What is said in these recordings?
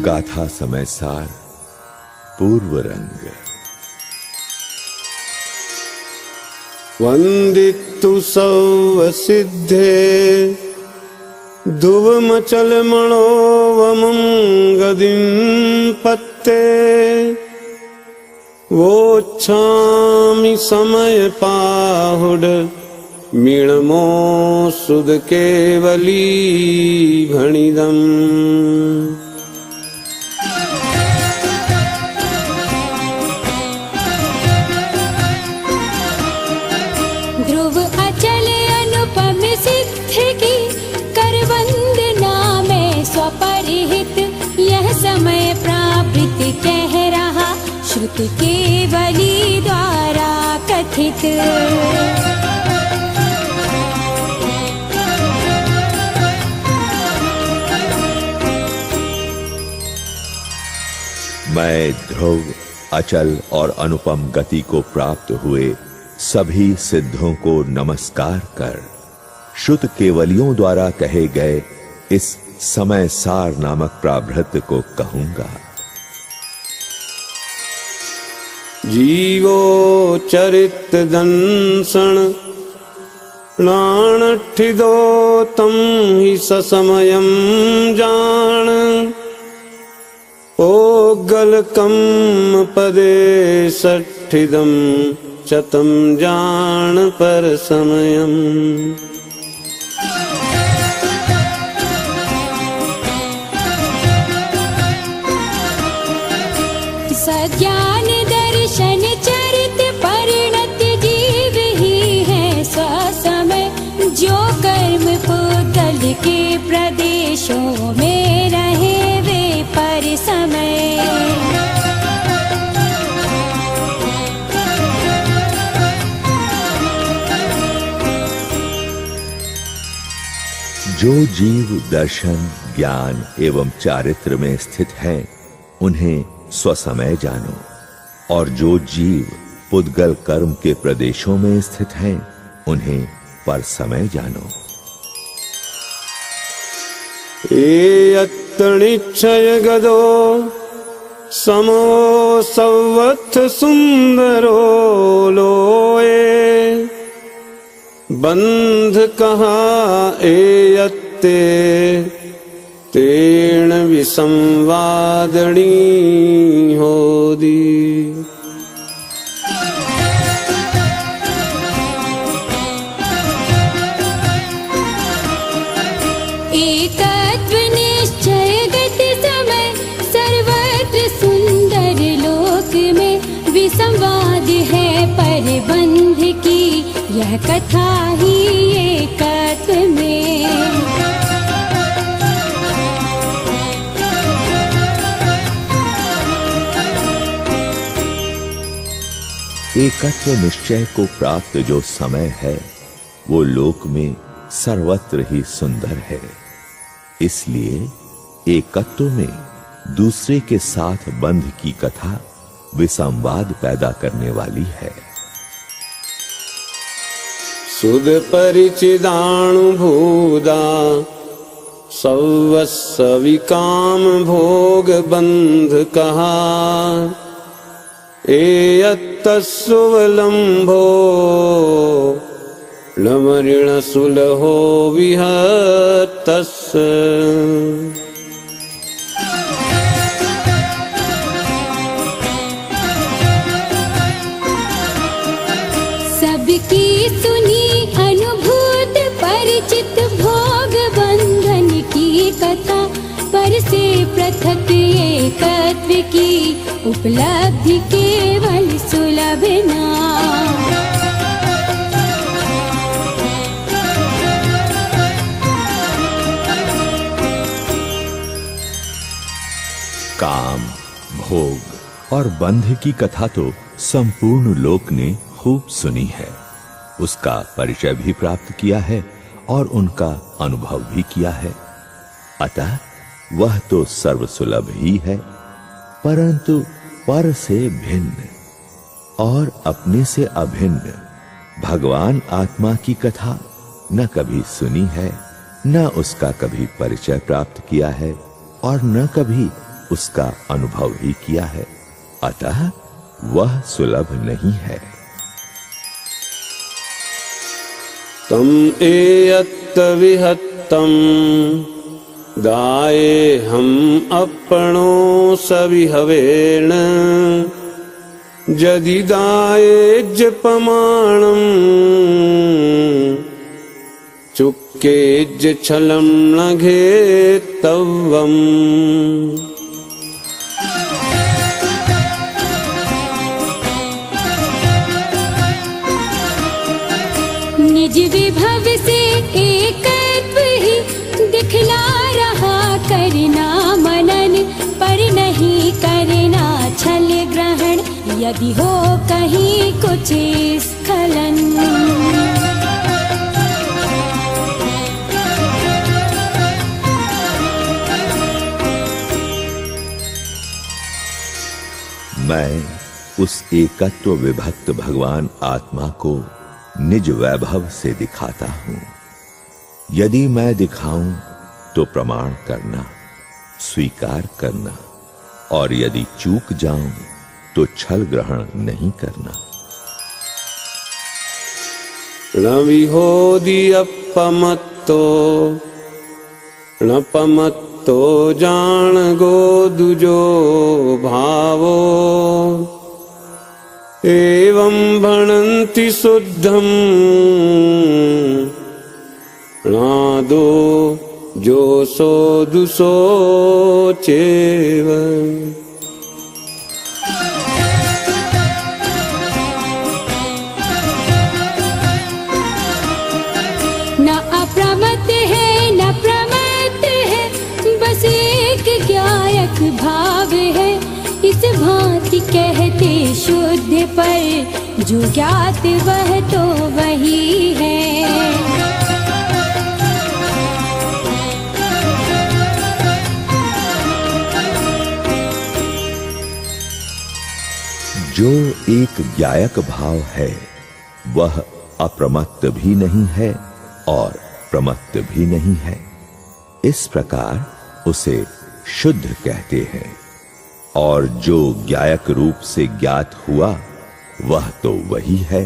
गाथा समय सार पूर्व रंग। वंदितु सौव सिद्धे धुवमचल मणोवमं गदिं पत्ते वोच्छामि समय पाहुड मीणमो सुद केवली भणिदम्। ध्रुव अचल अनुपम सिद्ध की कर वंदना में स्वपरिहित यह समय प्रावृत कह रहा श्रुति केवली द्वारा कथित। मैं ध्रुव अचल और अनुपम गति को प्राप्त हुए सभी सिद्धों को नमस्कार कर शुद्ध केवलियों द्वारा कहे गए इस समय सार नामक प्राभृत को कहूंगा। जीवो चरित दंसण प्राणठिदो तम ही ससमयम जान ओगल कम पदे सठिदम चतम जान पर समयम। सज्ञान दर्शन चरित परिणत जीव ही है स्वसमय जो कर्म पुतल के प्रदेशों में रहे वे पर समय। जो जीव दर्शन ज्ञान एवं चारित्र में स्थित हैं उन्हें स्वसमय जानो और जो जीव पुद्गल कर्म के प्रदेशों में स्थित हैं उन्हें पर समय जानो। एयत्तनिच्छय गदो समो सवत्थ सुंदरो लोए बंध कहा एयत्ते तेण विसंवादणी होदी। एकत्व निश्चय गति समय सर्वत्र सुंदर लोक में विसंवाद है परिबंध की यह कथा ही एकत्व में। एकत्व निश्चय को प्राप्त जो समय है वो लोक में सर्वत्र ही सुंदर है। इसलिए एकत्व में दूसरे के साथ बंध की कथा विसंवाद पैदा करने वाली है। सुद परिचिदानुभूदा सवस्व विकाम भोग बंध कहा एयत्तस्वलंभो लमऋण सुलहो विहतस्य। सबकी सुनी अनुभूत परिचित भोग बंधन की कथा पर से पृथक एकत्व की उपलब्धि केवल सुलभ ना। काम भोग और बंध की कथा तो संपूर्ण लोक ने खूब सुनी है, उसका परिचय भी प्राप्त किया है और उनका अनुभव भी किया है। अतः वह तो सर्वसुलभ ही है, परंतु पर से भिन्न और अपने से अभिन्न भगवान आत्मा की कथा न कभी सुनी है, न उसका कभी परिचय प्राप्त किया है और न कभी उसका अनुभव ही किया है, अतः वह सुलभ नहीं है। तम एयत्त विहत्तम दाये हम अपनो सविहवेण यदि दाये जपमाणम चुक्के छलम न घेतव्यम। निज विभव से एकत्व ही दिखला रहा, करना मनन पर नहीं करना छल ग्रहण, यदि हो कहीं कुछ स्खलन। मैं उस एकत्व विभक्त भगवान आत्मा को निज वैभव से दिखाता हूं। यदि मैं दिखाऊं तो प्रमाण करना, स्वीकार करना, और यदि चूक जाऊं तो छल ग्रहण नहीं करना। न विहोदि अपमत्तो न पमत्तो जान गो दुजो भावो एवं भणन्ति शुद्धम नादो जो सो दुसो चेव। न अप्रमत्त है न प्रमत्त है, बस एक ज्ञायक भाव है। इस भांति कहते शुद्ध पर जो ज्ञात वह तो वही है। जो एक ज्ञायक भाव है वह अप्रमत्त भी नहीं है और प्रमत्त भी नहीं है। इस प्रकार उसे शुद्ध कहते हैं, और जो ज्ञायक रूप से ज्ञात हुआ वह तो वही है,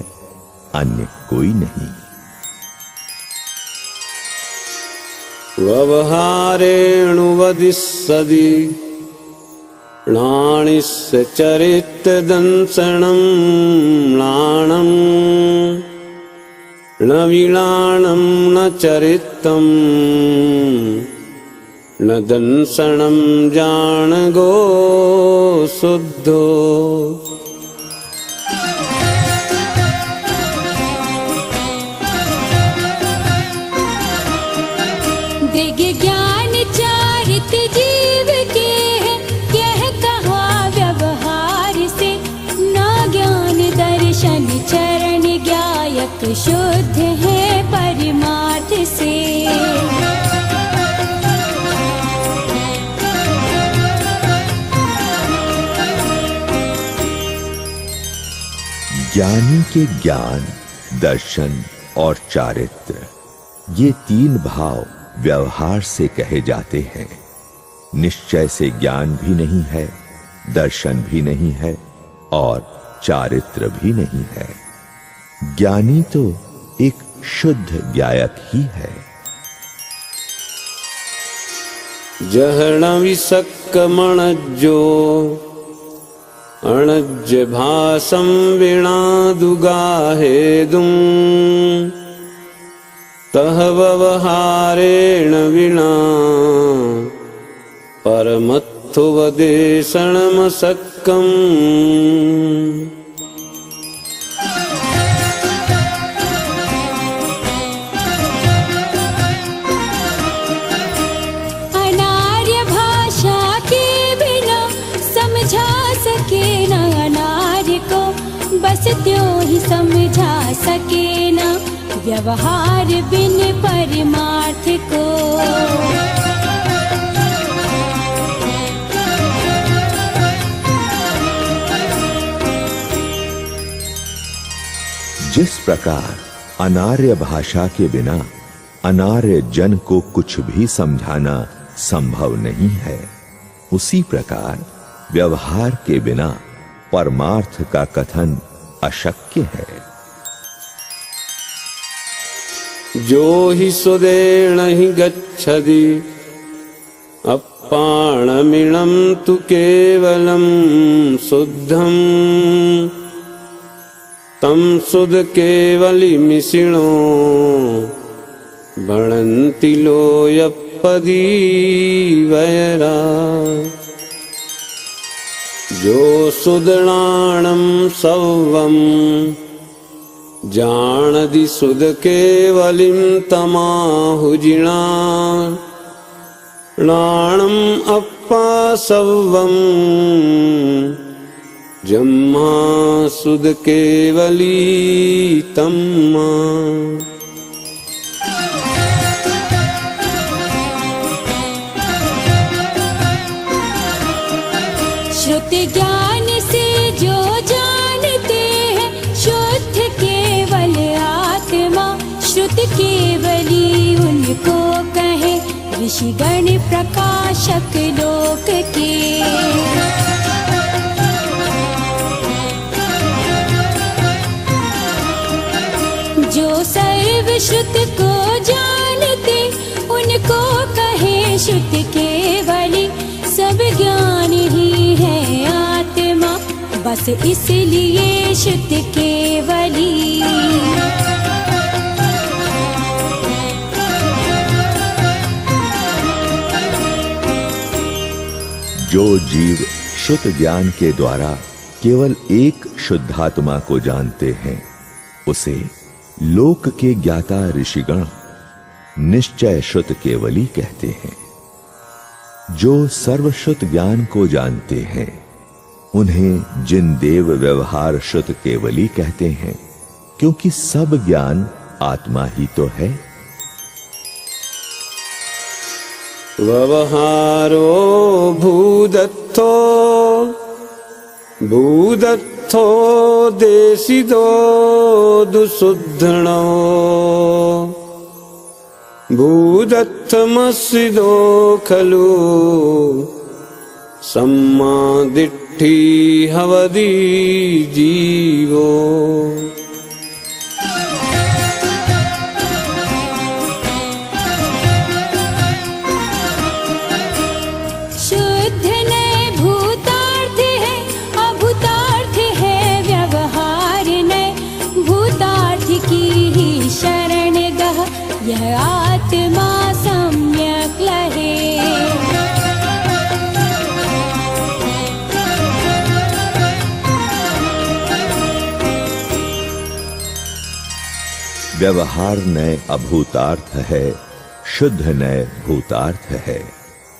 अन्य कोई नहीं। व्यवहारेणुवदिस्सदि णाणिस्य चरित दंसणं णाणं न विणाणं न चरितं न दंसणं जान गो शुद्धो। दृग ज्ञान चारित जीव के है, यह कहा व्यवहार से। न ज्ञान दर्शन चरण ज्ञायक शुद्ध है परमार्थ से। ज्ञानी के ज्ञान, दर्शन और चारित्र, ये तीन भाव व्यवहार से कहे जाते हैं। निश्चय से ज्ञान भी नहीं है, दर्शन भी नहीं है और चारित्र भी नहीं है। ज्ञानी तो एक शुद्ध ज्ञायक ही है। जहण विसक्क मणज्जो अणज्ज भासं वीणा दुगाहेदुं तह व्यवहारेण वीणा परमत्थु वदेशणमसक्कम्। अनार्य भाषा के बिना समझा सके न अनार्य को, बस त्यों ही समझा सके न व्यवहार बिन परमार्थ को। जिस प्रकार अनार्य भाषा के बिना अनार्य जन को कुछ भी समझाना संभव नहीं है, उसी प्रकार व्यवहार के बिना परमार्थ का कथन अशक्य है। जो हि सुदेन हि गच्छति अप्पाणमिणं तु केवलं शुद्धं तं सुध केवलिमिषिणो भणन्ति लोयपदीवयरा। जो सुदणाणं सवं जानदि सुध केवलिं तमाहुजिणा नाणम् अप्पा सवं जम्मा सुध केवली तम्मा। श्रुति ज्ञान से जो जानते हैं शुद्ध केवल आत्मा, श्रुति केवली उनको कहे ऋषिगण प्रकाशक लोक के। जो सर्व श्रुत को जानते उनको कहे शुद्ध केवली, सब ज्ञान ही है आत्मा, बस इसलिए शुद्ध केवली। जो जीव शुद्ध ज्ञान के द्वारा केवल एक शुद्धात्मा को जानते हैं, उसे लोक के ज्ञाता ऋषिगण निश्चय शुद्ध केवली कहते हैं। जो सर्वश्रुत ज्ञान को जानते हैं, उन्हें जिन देव व्यवहार शुद्ध केवली कहते हैं, क्योंकि सब ज्ञान आत्मा ही तो है। व्यवहारो भूदत्थो देशिदो दुशुद्धणो भूदत्थमसिदो खलु सम्मा दिट्ठी हवदि जीवो। शुद्ध नए भूतार्थ है, अभूतार्थ है व्यवहार नए, भूतार्थ की ही शरण गह यह आत्मा सम्यक लहे। व्यवहार नए अभूतार्थ है, शुद्ध नए भूतार्थ है,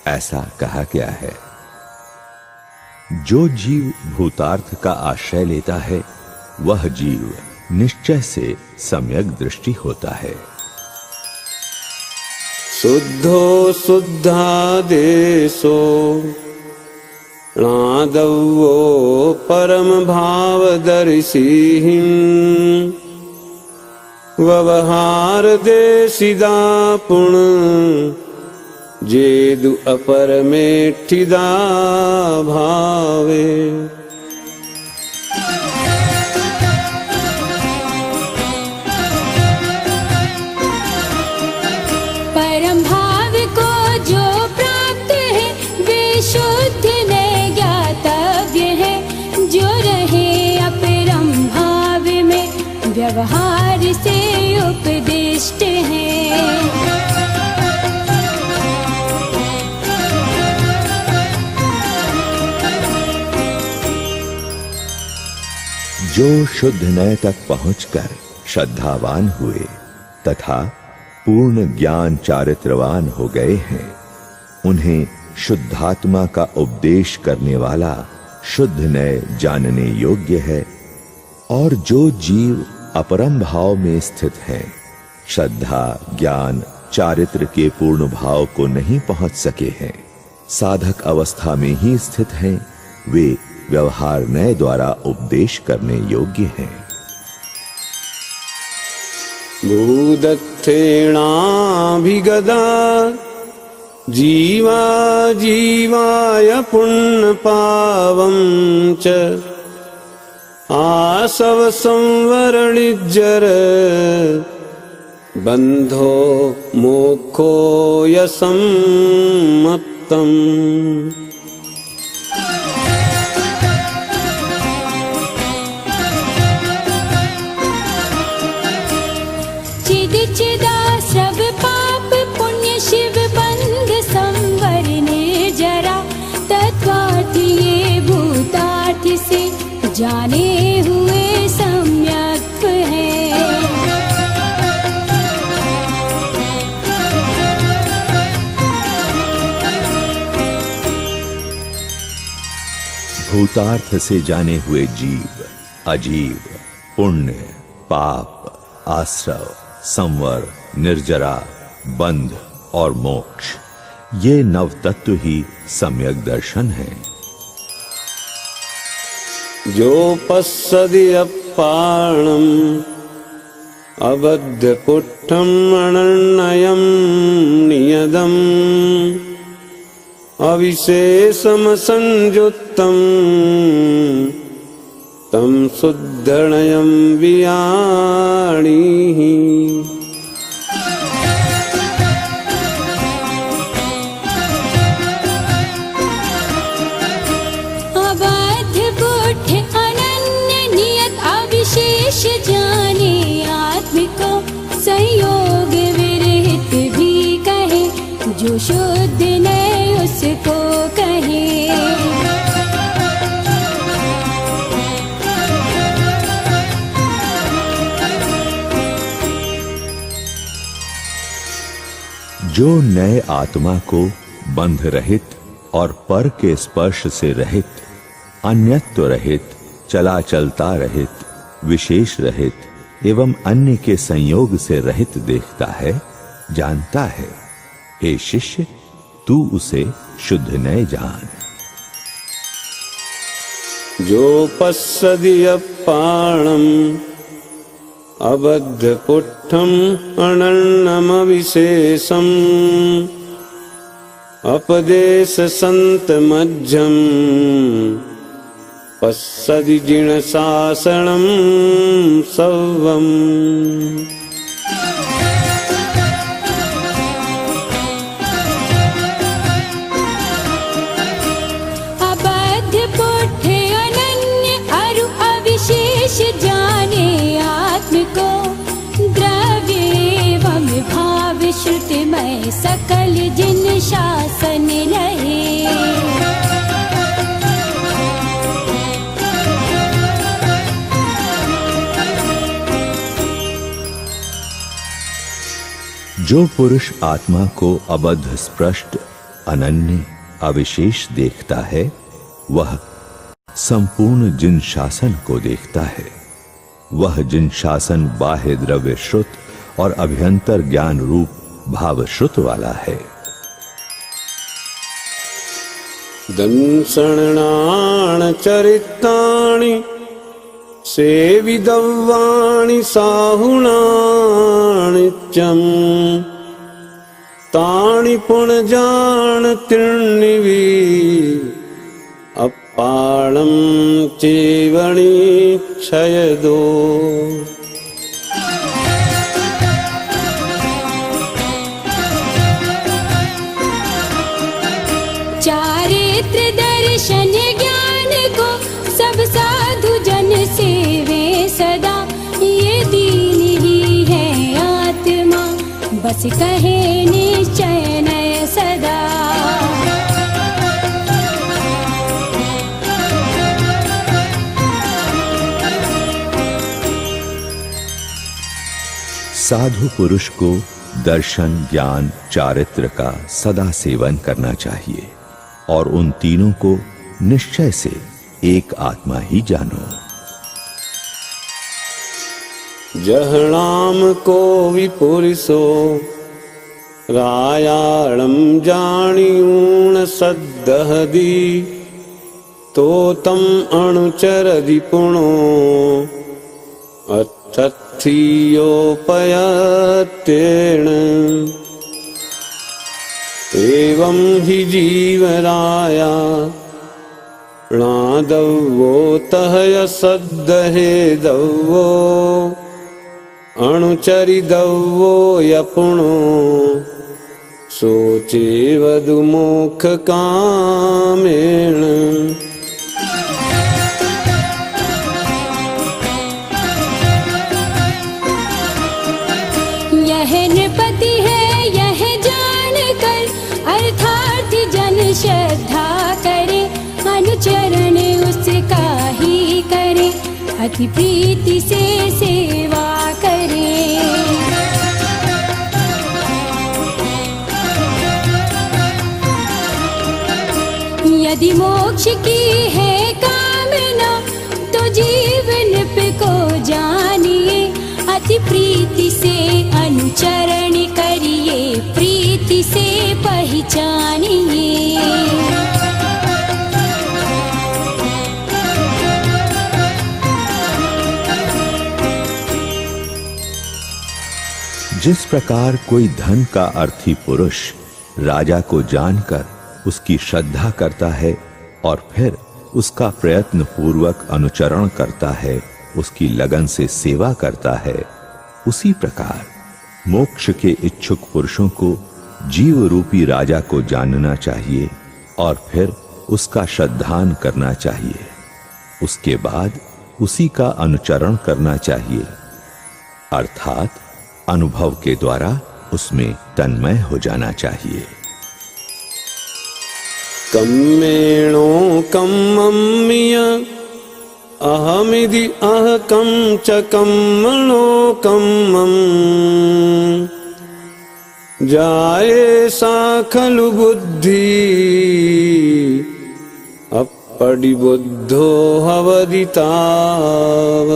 ऐसा कहा गया है। जो जीव भूतार्थ का आश्रय लेता है, वह जीव निश्चय से सम्यक दृष्टि होता है। शुद्धो शुद्धादेशो नादवो परम भावदर्शिः व्यवहार देशिदा पुण जेदु अपर मेठिदा भावे। परम भाव को जो प्राप्त है वे शुद्ध नए ज्ञातव्य है। जो रहे अपरम भाव में व्यवहार से उपदिष्ट है। जो शुद्ध नय तक पहुंचकर श्रद्धावान हुए तथा पूर्ण ज्ञान चारित्रवान हो गए हैं, उन्हें शुद्धात्मा का उपदेश करने वाला शुद्ध नय जानने योग्य है। और जो जीव अपरम भाव में स्थित हैं, श्रद्धा ज्ञान चारित्र के पूर्ण भाव को नहीं पहुंच सके हैं, साधक अवस्था में ही स्थित हैं, वे व्यवहार नय द्वारा उपदेश करने योग्य हैं। भूदत्थेणाभिगदा जीवा जीवाय पुण्यपावं च आसव संवरणिज्जर बन्धो मोक्षो यसम्मत्तम्। चिद चिदाश्रव पाप पुण्य शिव बंध संवर निर्जरा तत्वार्थ ये भूतार्थ से जाने हुए सम्यक है। भूतार्थ से जाने हुए जीव, अजीव, पुण्य, पाप, आश्रव, संवर, निर्जरा, बंध और मोक्ष, ये नव तत्व ही सम्यक दर्शन है। जो पश्यति अपाणम् अबद्धपुट्ठम् अनन्यं नियतम् अविशेषमसंयुक्तं तं शुद्धनयं वियाणीः। अबद्धपुट्ठ अनन्य नियत अविशेष जाने आत्मिको संयोग विरहित भी कहे जो शुद्ध ने उसको कहे। जो नए आत्मा को बंध रहित और पर के स्पर्श से रहित, अन्यत्व रहित, चला चलता रहित, विशेष रहित एवं अन्य के संयोग से रहित देखता है, जानता है, हे शिष्य, तू उसे शुद्ध नए जान। जो पश्यति अपाणम् अबद्धपुट्ठम् अनन्यमविशेषम् अपदेशसन्तमज्जम् पश्यति जिनशासनं सर्वम्। जाने आत्म को द्रव्य एवं भाव श्रुतिमय सकल जिन शासन रहे। जो पुरुष आत्मा को अबद्ध स्पृष्ट, अनन्य, अविशेष देखता है, वह संपूर्ण जिन शासन को देखता है। वह जिन शासन बाह्य द्रव्य श्रुत और अभ्यंतर ज्ञान रूप भाव श्रुत वाला है। दंसणान चरितानि सेविदव्वानि साहुणानित्यम् तानि पुनजान त्रिणिवि अपाणं चेवणि क्षयदो। चारित्र दर्शन ज्ञान को सब साधु जन सेवे सदा, ये दीन ही है आत्मा बस कहे निश्चय नय सदा। साधु पुरुष को दर्शन, ज्ञान, चारित्र का सदा सेवन करना चाहिए और उन तीनों को निश्चय से एक आत्मा ही जानो। जहणाम को विपुरुषो रायाणं जानियूण सद्दहदी तो तम अणुचरदि पुणो तत्थियोपयतेन एव एवं हि जीवराया णादवो तहय सद्दहे दवो अणुचरिदवो यपुणो सोचे वधुमुख कामेण। यह नृपति है यह जान कर अर्थात जन श्रद्धा करे अनुचरण उसका ही करे अति प्रीति से सेवा करे। यदि मोक्ष की है कामना तो जीवन पे को जानिए अति प्रीति से अनुचरण करिए प्रीति से पहचानिए। जिस प्रकार कोई धन का अर्थी पुरुष राजा को जानकर उसकी श्रद्धा करता है और फिर उसका प्रयत्न पूर्वक अनुचरण करता है, उसकी लगन से सेवा करता है, उसी प्रकार मोक्ष के इच्छुक पुरुषों को जीव रूपी राजा को जानना चाहिए और फिर उसका श्रद्धान करना चाहिए। उसके बाद उसी का अनुचरण करना चाहिए, अर्थात अनुभव के द्वारा उसमें तन्मय हो जाना चाहिए। कम्मेणो कम्मम्मिय अहमिति अहकं च कम्मणो कम्मम् जाये सा खलु बुद्धि अपडिबुद्धो हवदिताव।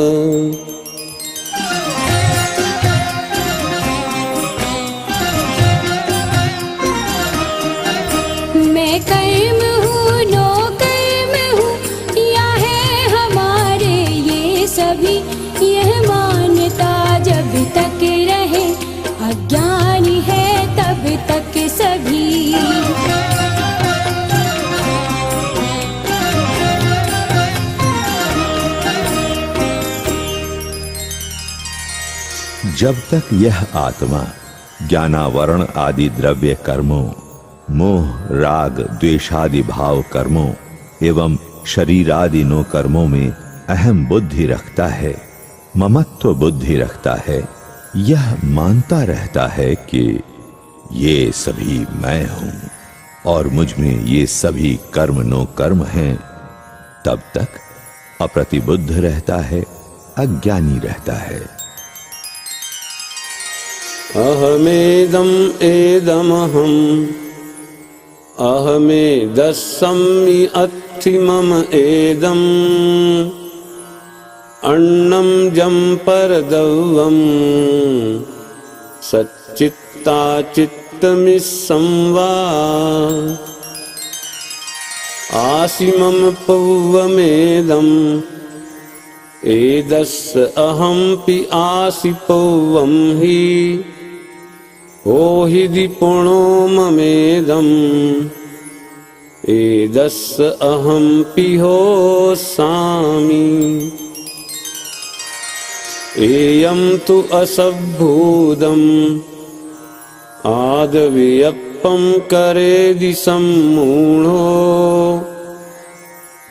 मैं कर्म हूँ नो कर्म हूँ या है हमारे ये सभी यह मान्यता जब तक रहे अज्ञानी है तब तक सभी। जब तक यह आत्मा ज्ञानावरण आदि द्रव्य कर्मों, मोह राग द्वेषादि भाव कर्मों एवं शरीरादि नो कर्मों में अहम बुद्धि रखता है, ममत्व बुद्धि रखता है, यह मानता रहता है कि ये सभी मैं हूं और मुझ में ये सभी कर्म नो कर्म हैं, तब तक अप्रतिबुद्ध रहता है, अज्ञानी रहता है। अहमेदम एदमहम् अहमेदस्मि अत्थि मम एदम् अन्नं जं परदवम् सच्चित्ता चित्तमिस्सं वा आसि मम पौवमेदम् एदस्य अहंपि आसि पौवं हि ओहिदि पुणो ममेदम् एदस्य अहंपि होस्सामि। एयं तु असम्भूतम् आदव्यप्पं करेदि सम्मूढो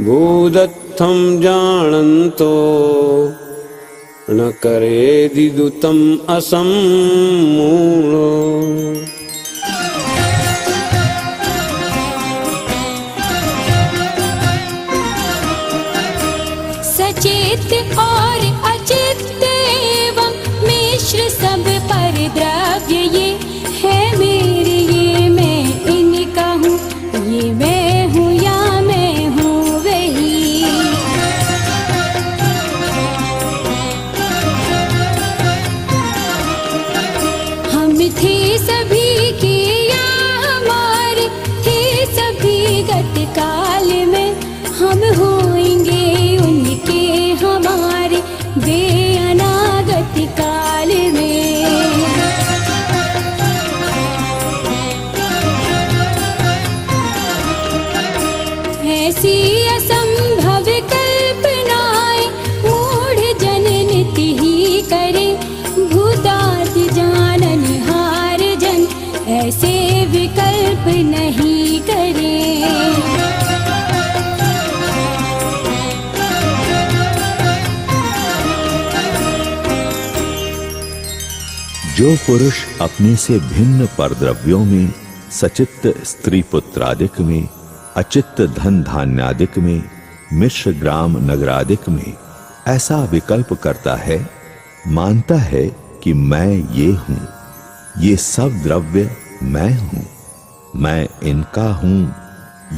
भूदत्थं जानन्तो न करेदि दुतं असम्मूढो। सचेत और अचित एवं मिश्र सब पर द्रव्य ये है मेरे, ये मैं इनका हूँ, ये मैं हूँ या मैं हूँ वही। हम थे सभी के या हमारे थे सभी गत काल में, हम होंगे उनके हमारे वे अनागत काल में। विकल्प नहीं करें। जो पुरुष अपने से भिन्न परद्रव्यों में, सचित्त स्त्री पुत्रादिक में, अचित्त धन धान्यादिक में, मिश्र ग्राम नगरादिक में ऐसा विकल्प करता है, मानता है कि मैं ये हूं, ये सब द्रव्य मैं हूं, मैं इनका हूं,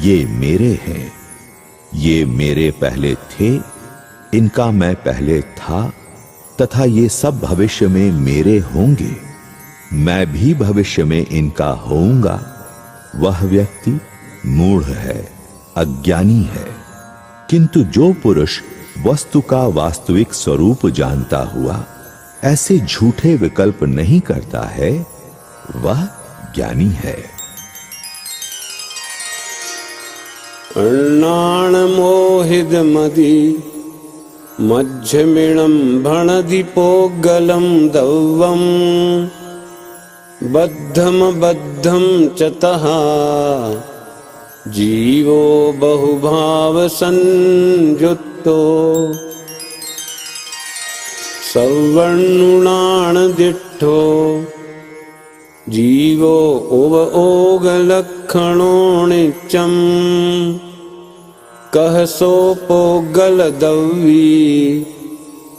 ये मेरे हैं, ये मेरे पहले थे, इनका मैं पहले था, तथा ये सब भविष्य में मेरे होंगे, मैं भी भविष्य में इनका होऊंगा, वह व्यक्ति मूढ़ है, अज्ञानी है। किंतु जो पुरुष वस्तु का वास्तविक स्वरूप जानता हुआ ऐसे झूठे विकल्प नहीं करता है, वह ज्ञानी है। अर्णाण मोहिद मदि मध्यमिणं भणधिपोगलं दौवं बद्धं चतः जीवो बहुभाव संयुक्तो सवर्णुणान दिट्ठो जीवो ओग लक्षणो नित्यं कह सोपोगल दव्वी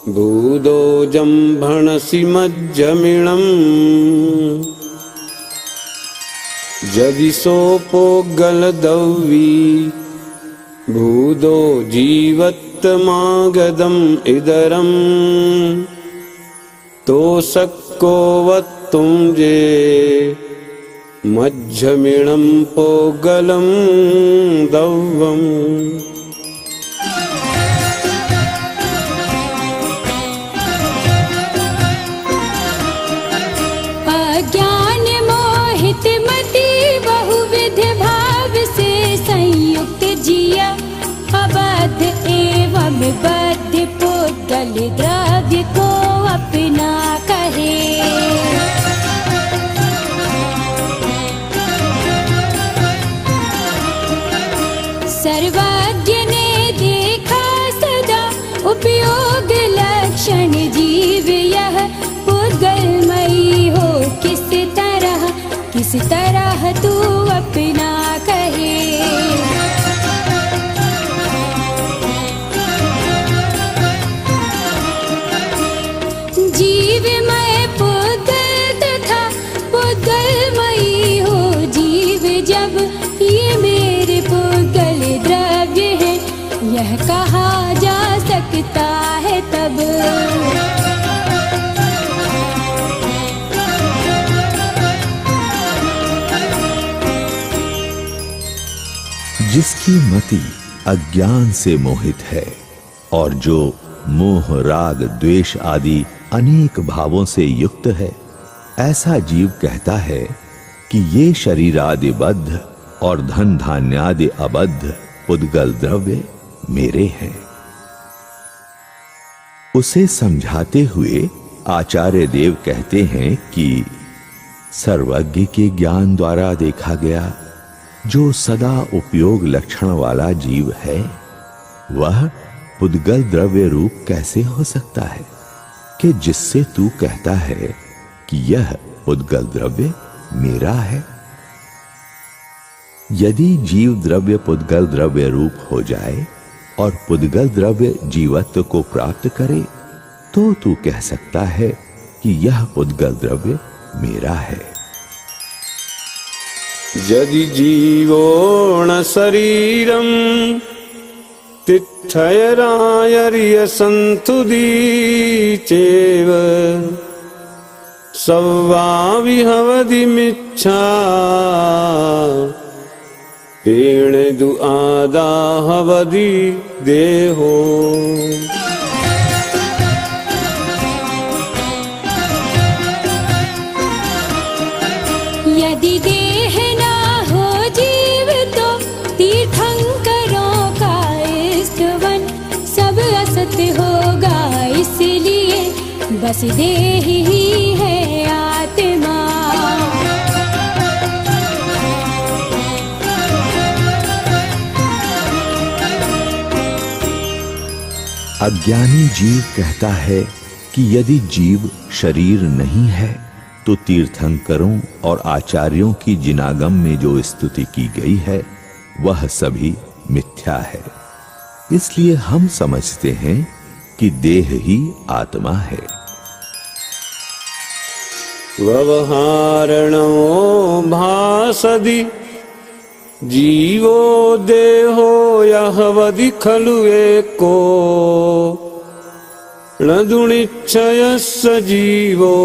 भूदो जम्भणसि मध्यमिणम् यदि सोपोगल दव्वी भूदो जीवत्तमागदम् इदरम् तोषक्को वत्तुं जे मध्यमिणं पोगलं दव्वम्। अज्ञान मोहित मति बहुविध भाव से संयुक्त जिया अबद्ध एवं बद्ध पुद्गल द्रव्य को अपना कहे। सर्वज्ञ ने देखा सदा उपयोग लक्षण जीव यह पुद्गलमयी हो किस तरह तू अपना कहे। जीवमय पुद्गल तथा पुद्गलमयी हो जीव जब ये मेरे पुद्गल द्रव्य है यह कहा जा सकता है तब। जिसकी मति अज्ञान से मोहित है और जो मोह राग द्वेष आदि अनेक भावों से युक्त है, ऐसा जीव कहता है कि ये शरीरादि बद्ध और धन धान्यादि अबद्ध पुद्गल द्रव्य मेरे हैं। उसे समझाते हुए आचार्य देव कहते हैं कि सर्वज्ञ के ज्ञान द्वारा देखा गया जो सदा उपयोग लक्षण वाला जीव है, वह पुद्गल द्रव्य रूप कैसे हो सकता है कि जिससे तू कहता है कि यह पुद्गल द्रव्य मेरा है। यदि जीव द्रव्य पुद्गल द्रव्य रूप हो जाए और पुद्गल द्रव्य जीवत्व को प्राप्त करे तो तू कह सकता है कि यह पुद्गल द्रव्य मेरा है। यदि जीवो न शरीरं तिष्ठयरायर्य सन्तुदी चेव सव्वाविहवदिमिच्छा पेणेदु आदाहवदि देहो। यदि देह ना हो जीव तो तीर्थंकरों का स्तवन सब असत होगा, इसलिए बस देह ही है आत्मा। अज्ञानी जीव कहता है कि यदि जीव शरीर नहीं है तो तीर्थंकरों और आचार्यों की जिनागम में जो स्तुति की गई है वह सभी मिथ्या है। इसलिए हम समझते हैं कि देह ही आत्मा है। व्यवहारणो भासदि जीवो देहो यहवदि खलु एको न दुनिच्छयस्य जीवो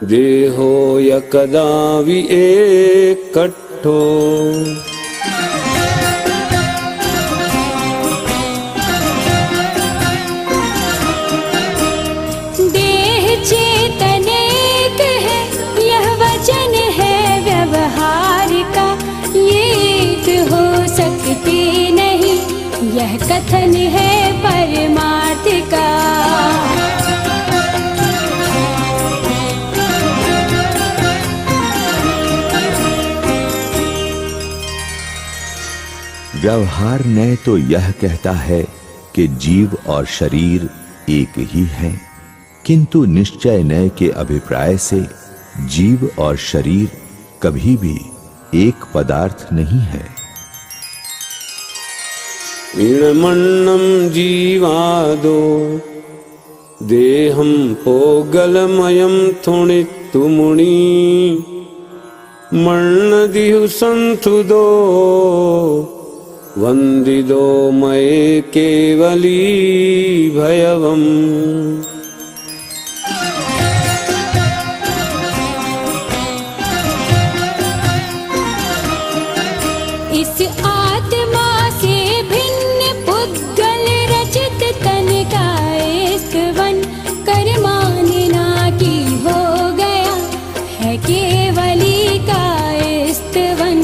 देहो यकदा वि एकट्ठो। देह चेतन एक है, यह वचन है व्यवहार का, ये एक हो सकते नहीं, यह कथन है परमार्थ का। व्यवहार न्याय तो यह कहता है कि जीव और शरीर एक ही हैं, किंतु निश्चय न्याय के अभिप्राय से जीव और शरीर कभी भी एक पदार्थ नहीं है। इणमन्नं जीवादो देहं पोगलमयं थुणित्तुमुनि मण्णदिहु सन्थुदो वन्दिदो मये केवली भयवम्। इस आत्मा से भिन्न पुद्गल रचित तन का स्तवन कर मानना की हो गया है केवली का स्तवन।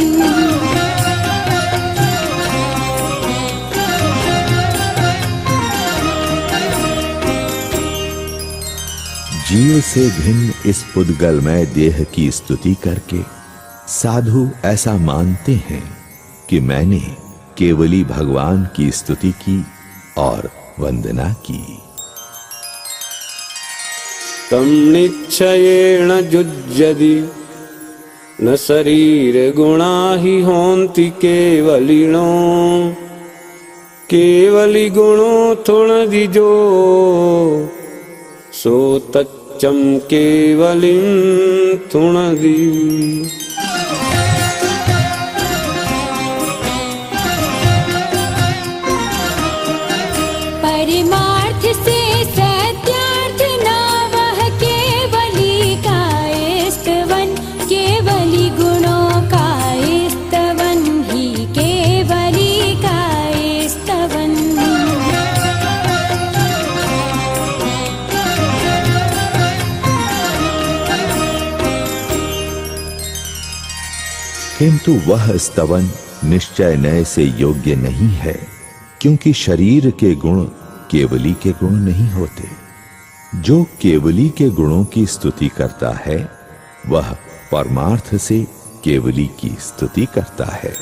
जीव से भिन्न इस पुद्गलमय देह की स्तुति करके साधु ऐसा मानते हैं कि मैंने केवली भगवान की स्तुति की और वंदना की। तम निश्चयेण युज्यति न शरीर गुणा हि होन्ति केवलिनो केवली गुणो थुणदिजो सो तच्चम केवलिं थुणदि। परमार्थ से सत्यार्थ ना वह केवली का स्तवन, केवली गुणों का स्तवन ही केवली का स्तवन। किंतु वह स्तवन निश्चय नय से योग्य नहीं है, क्योंकि शरीर के गुण केवली के गुण नहीं होते। जो केवली के गुणों की स्तुति करता है वह परमार्थ से केवली की स्तुति करता है।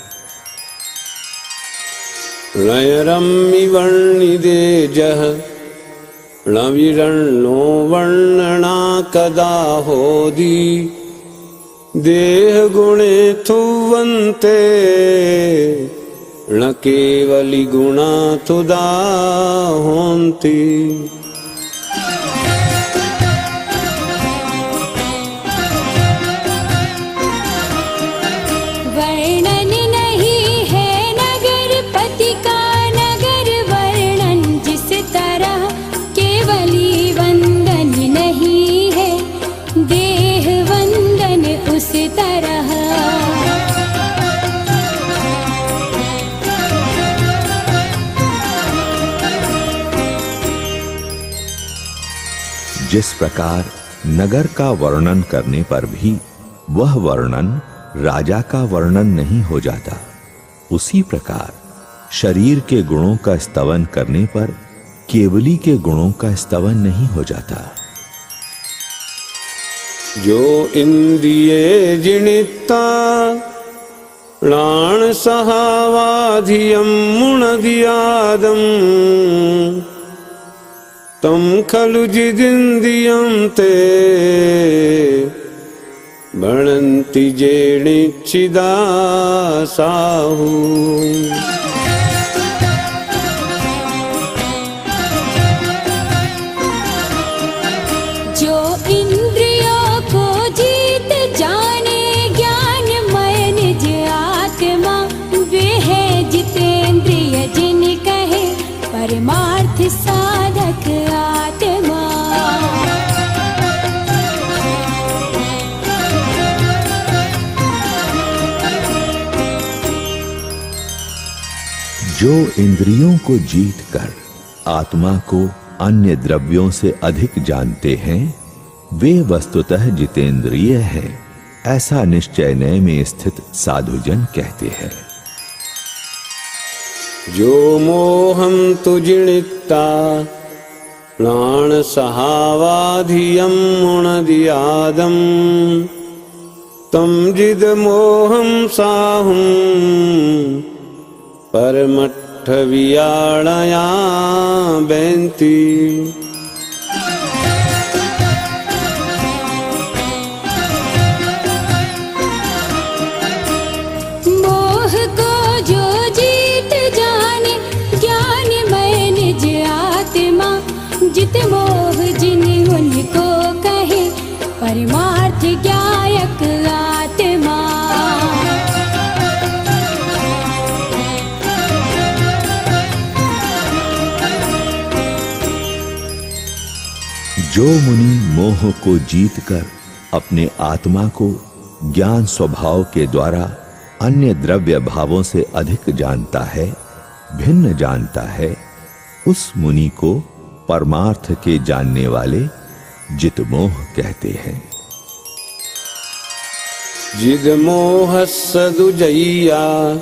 नयरम्मि वर्णिदे जह न विरण्णो वर्णना कदा होदी देह गुणे थुवन्ते न केवली गुणा तुदा होन्ति। वर्णन नहीं है नगर पति का नगर वर्णन जिस तरह, केवली वंदन नहीं है देह वंदन उस तरह। जिस प्रकार नगर का वर्णन करने पर भी वह वर्णन राजा का वर्णन नहीं हो जाता, उसी प्रकार शरीर के गुणों का स्तवन करने पर केवली के गुणों का स्तवन नहीं हो जाता। जो इंद्रिये जिनिता णाण सहावाधियं मुणदियादं तं खलु जिदिन्द्रियं ते भणन्ति जेणिच्छिदासाहु। जो इंद्रियों को जीत जाने ज्ञानमय निज आत्मा, वे है जितेंद्रिय जिन कहे परमार्थ साधक आत्मा। जो इंद्रियों को जीतकर आत्मा को अन्य द्रव्यों से अधिक जानते हैं, वे वस्तुतः जितेंद्रिय हैं, ऐसा निश्चय नय में स्थित साधुजन कहते हैं। जो मोहं तु जिणित्ता प्राण सहावाधियं मुणदियादं तं जिद मोहं साहुं परमट्ठ वियाणया बेंती। मोह को जो जीत जाने ज्ञानमय निज आत्मा, जित मोह जिन उनको कहे परमार्थ ज्ञायक आत्मा। जो मुनि मोह को जीतकर अपने आत्मा को ज्ञान स्वभाव के द्वारा अन्य द्रव्य भावों से अधिक जानता है, भिन्न जानता है, उस मुनि को परमार्थ के जानने वाले जितमोह कहते हैं। जिद मोहस्य दुजय्या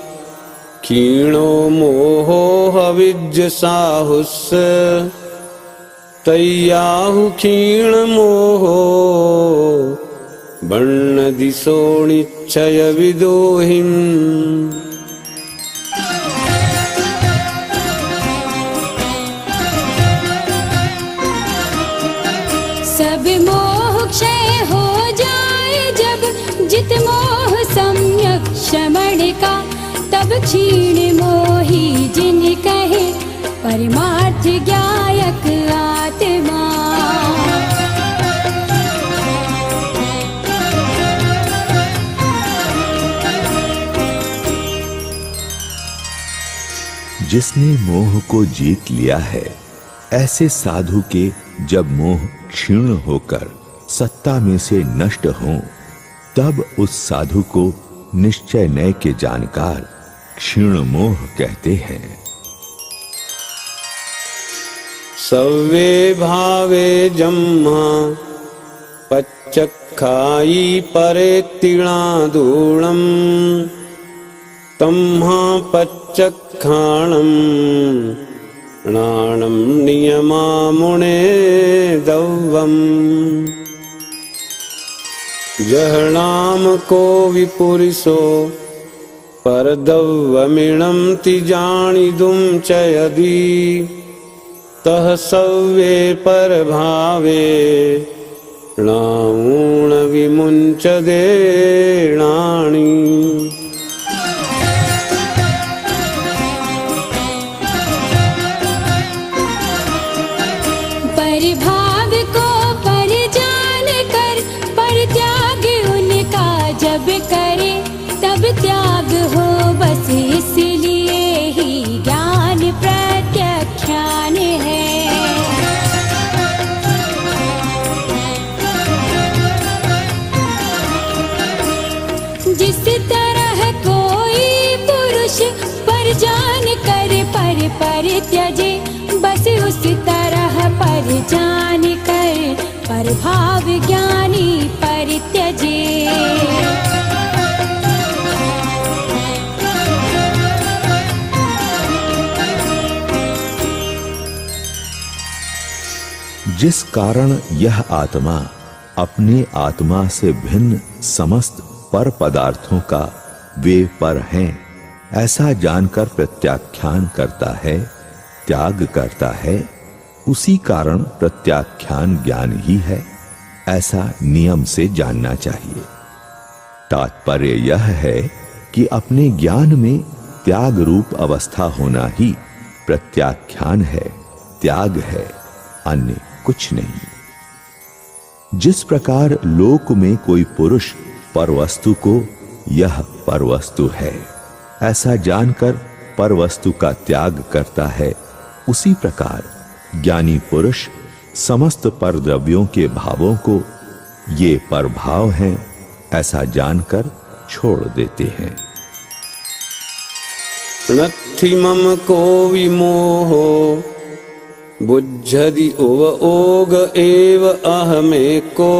क्षीणो मोहो हविज्य साहुस्य तय्याहु क्षीण मोहो वर्ण दिशोनिच्छय विदोहिम्। सब मोह क्षय हो जाए जब जित मोह सम्यक शमन का, तब क्षीण मोही जिन कहे परमार्थ ज्ञायक आत्मा। जिसने मोह को जीत लिया है, ऐसे साधु के जब मोह क्षीण होकर सत्ता में से नष्ट हों, तब उस साधु को निश्चय नय के जानकार क्षीण मोह कहते हैं। सव्वे भावे जम्मा पच्चखाई परेत्तिणादूणम् तम्हा पच्चखाणम् णाणं नियमा मुने दव्वम्। जहनाम को विपुरिसो परदव्वमिणं तिजाणिदुं च यदि तह सव्वे पर भावे णाऊण विमुंच देणाणि। परिभाव को परिजान कर परित्याग उनका जब करे, तब त्याग हो बस इसलिए ही ज्ञान प्रत्याख्यान है। जिस तरह कोई पुरुष परिजान करे परित्यजे, बस उस तरह परिजान कर परभाव ज्ञानी परित्यजे। जिस कारण यह आत्मा अपने आत्मा से भिन्न समस्त पर पदार्थों का वे पर हैं, ऐसा जानकर प्रत्याख्यान करता है, त्याग करता है, उसी कारण प्रत्याख्यान ज्ञान ही है, ऐसा नियम से जानना चाहिए। तात्पर्य यह है कि अपने ज्ञान में त्याग रूप अवस्था होना ही प्रत्याख्यान है, त्याग है, अन्य कुछ नहीं। जिस प्रकार लोक में कोई पुरुष परवस्तु को यह परवस्तु है ऐसा जानकर परवस्तु का त्याग करता है, उसी प्रकार ज्ञानी पुरुष समस्त परद्रव्यों के भावों को ये परभाव हैं ऐसा जानकर छोड़ देते हैं। नत्थि मम को विमोहो बुद्धि उव ओग एव अहमेको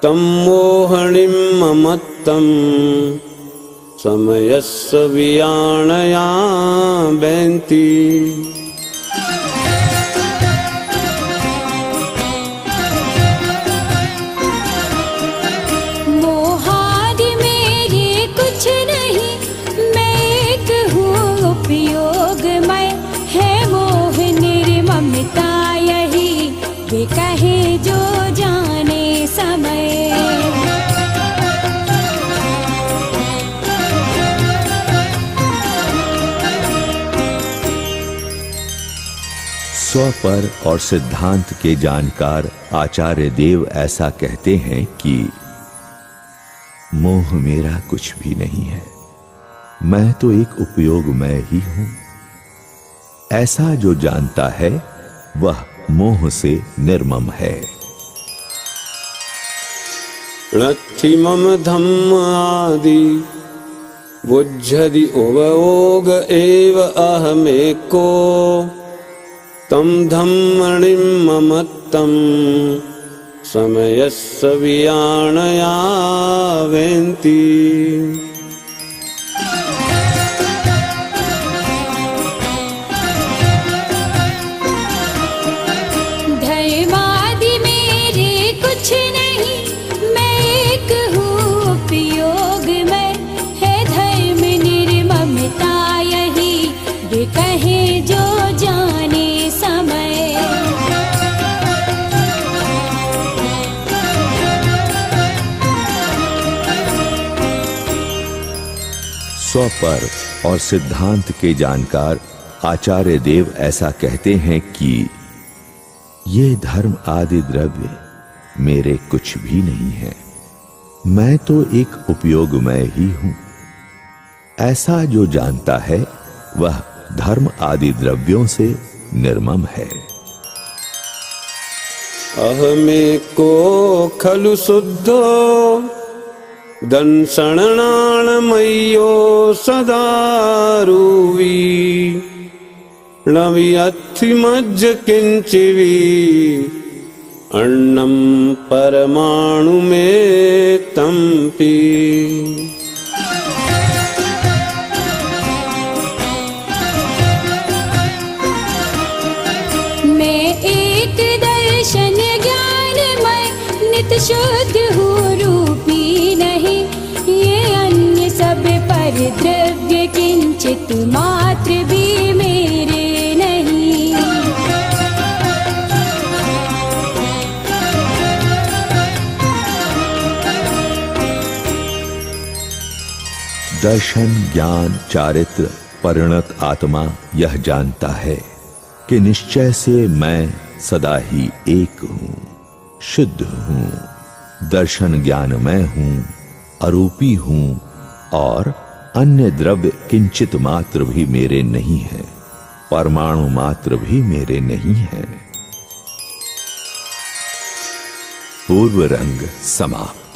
तम मोहनिं ममत्तं समयस्य वियाणया बेन्ति। मोहादि मेरे कुछ नहीं, मैं एक हूँ उपयोगमय, है मोह निर्ममता यही, वे कहे जो जाने समय। स्वपर और सिद्धांत के जानकार आचार्य देव ऐसा कहते हैं कि मोह मेरा कुछ भी नहीं है, मैं तो एक उपयोग मैं ही हूं। ऐसा जो जानता है वह मोह से निर्मम है। नत्थि मम धम्म आदि बुद्धि उव ओग एव अहमेको तम धम्मनिं ममत्तं समयस्य वियाणया वेन्ति। धर्मादि मेरे कुछ नहीं, मैं एक हूँ उपयोगमय, है धर्म निर्ममता यही, वे कहे जो जाने समय। स्वपर और सिद्धांत के जानकार आचार्य देव ऐसा कहते हैं कि ये धर्म आदि द्रव्य मेरे कुछ भी नहीं है, मैं तो एक उपयोगमय ही हूं। ऐसा जो जानता है वह धर्म आदि द्रव्यों से निर्मम है। अहमेको खलु शुद्धो दंसणानमय्यो सदारुवी नवियत्थि मज्ज किंचिवी अन्नम परमाणु में तंपी। मैं एक दर्शन ज्ञानमय नित्य शुद्ध हूँ, रूपी नहीं, ये अन्य सब पर द्रव्य किंचित मात्र भी मेरे नहीं। दर्शन ज्ञान चारित्र परिणत आत्मा यह जानता है कि निश्चय से मैं सदा ही एक हूं, शुद्ध हूं, दर्शन ज्ञान मैं हूं, अरूपी हूं और अन्य द्रव्य किंचित मात्र भी मेरे नहीं है, परमाणु मात्र भी मेरे नहीं है। पूर्व रंग समाप्त।